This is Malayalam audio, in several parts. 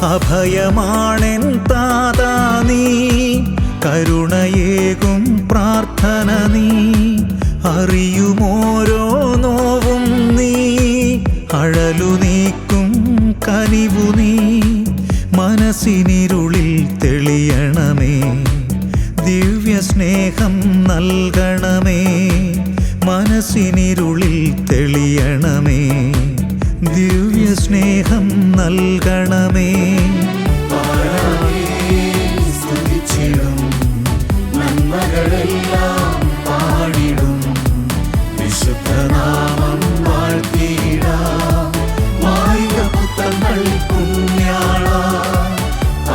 അഭയമാണെൻ താതാ നീ, കരുണയേകും പ്രാർത്ഥന നീ, അറിയുമോരോ നോവും നീ, അഴലു നീക്കും കനിവു നീ, മനസ്സിനിരുളിൽ തെളിയണമേ, ദിവ്യ സ്നേഹം നൽകണമേ, മനസ്സിനിരുളിൽ തെളിയണമേ, ദിവ്യ സ്നേഹം നൽകണമേ. സ്തുതിച്ചിടും നന്മകളെല്ലാം പാടിടും, വിശുദ്ധനാമം വാഴ്ത്തിയിടാം, മായിക പുത്രൻ പുണ്യാള.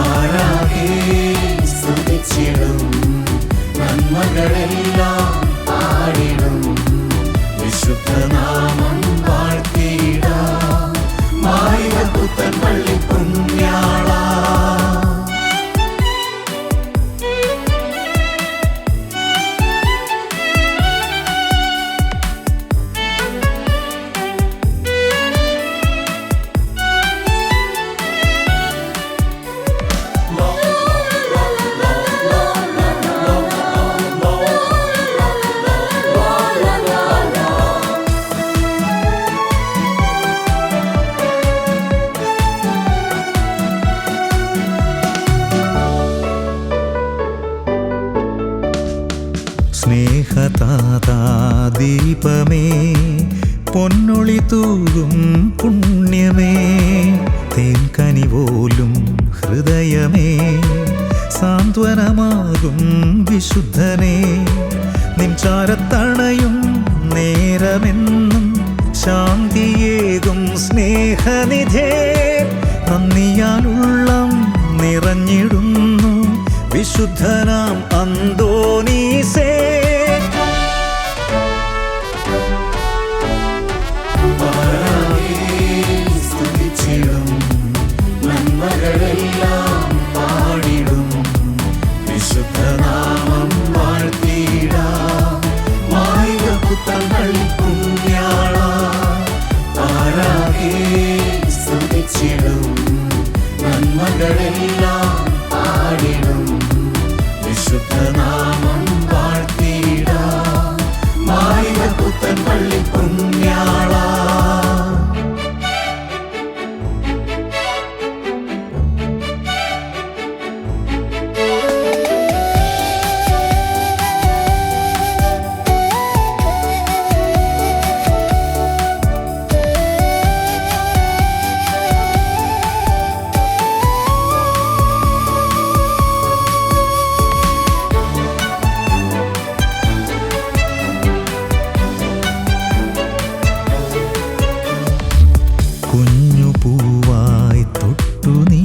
ആരാകെ സ്തുതിച്ചിടും നന്മകളെല്ലാം പാടിടും, വിശുദ്ധനാമം വാഴ്ത്തിയിടാം, മായിക പുത്രൻ പുണ്യാള. സ്നേഹതാതാ ദീപമേ, പൊന്നൊളി തൂകും പുണ്യമേ, തേൻകനിപോലും ഹൃദയമേ, സാന്ത്വനമാകും വിശുദ്ധനേ, നിൻ ചാരത്തണയും നേരമെന്നും ശാന്തിയേകും സ്നേഹനിധേ, നന്ദിയാലുള്ളം നിറഞ്ഞിടുന്നു വിശുദ്ധനാം അന്തോനീസേ. സ്തുതിച്ചിടും നന്മകളെല്ലാം പാടിടും, വിശുദ്ധനാമം വാഴ്ത്തിയിടാം, മായിക പുത്രൻ പുണ്യാള. ആരാകെ സ്തുതിച്ചിടും നന്മകളെല്ലാം പാടിടും, വിശുദ്ധനാമം വാഴ്ത്തിയിടാം, മായിക പുത്രൻ പുണ്യാള. കുഞ്ഞു പൂവായി തൊട്ടു നീ,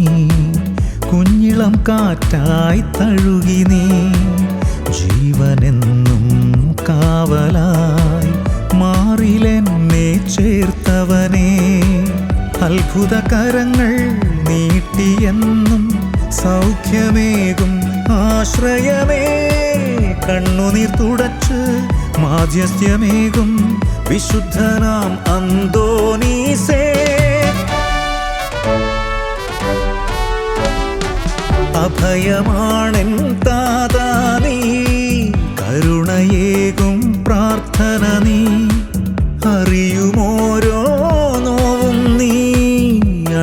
കുഞ്ഞിളം കാറ്റായി തഴുകി നീ, ജീവനെന്നും കാവലായി മാറിലെന്നെ ചേർത്തവനേ, അത്ഭുത കരങ്ങൾ നീട്ടിയെന്നും സൗഖ്യമേകും ആശ്രയമേ, കണ്ണുനീർ തുടച്ച് മാധ്യസ്ഥ്യമേകും വിശുദ്ധനാം അന്തോനീസേ. അഭയമാണെൻ താതാ നീ, കരുണയേകും പ്രാർത്ഥന നീ, അറിയുമോരോ നോവും നീ,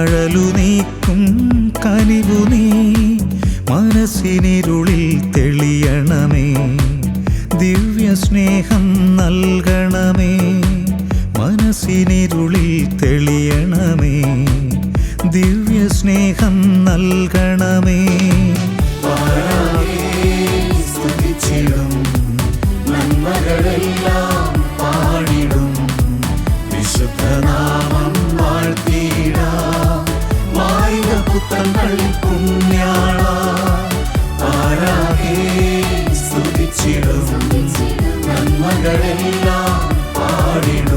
അഴലു നീക്കും കനിവു നീ, മനസ്സിനിരുളിൽ തെളിയണമേ, ദിവ്യ സ്നേഹം നൽകണമേ, മനസ്സിനിരുളിൽ തെളിയണമേ, ദിവ്യ സ്നേഹം നൽകണമേ. സ്തുതിച്ചിടും നന്മകളെല്ലാം പാടിടും, വിശുദ്ധനാമം വാഴ്ത്തിയിടാം, മായിക പുത്രൻ പുണ്യാള. ആരാകെ സ്തുതിച്ചിടും നന്മകളെല്ലാം പാടിടും,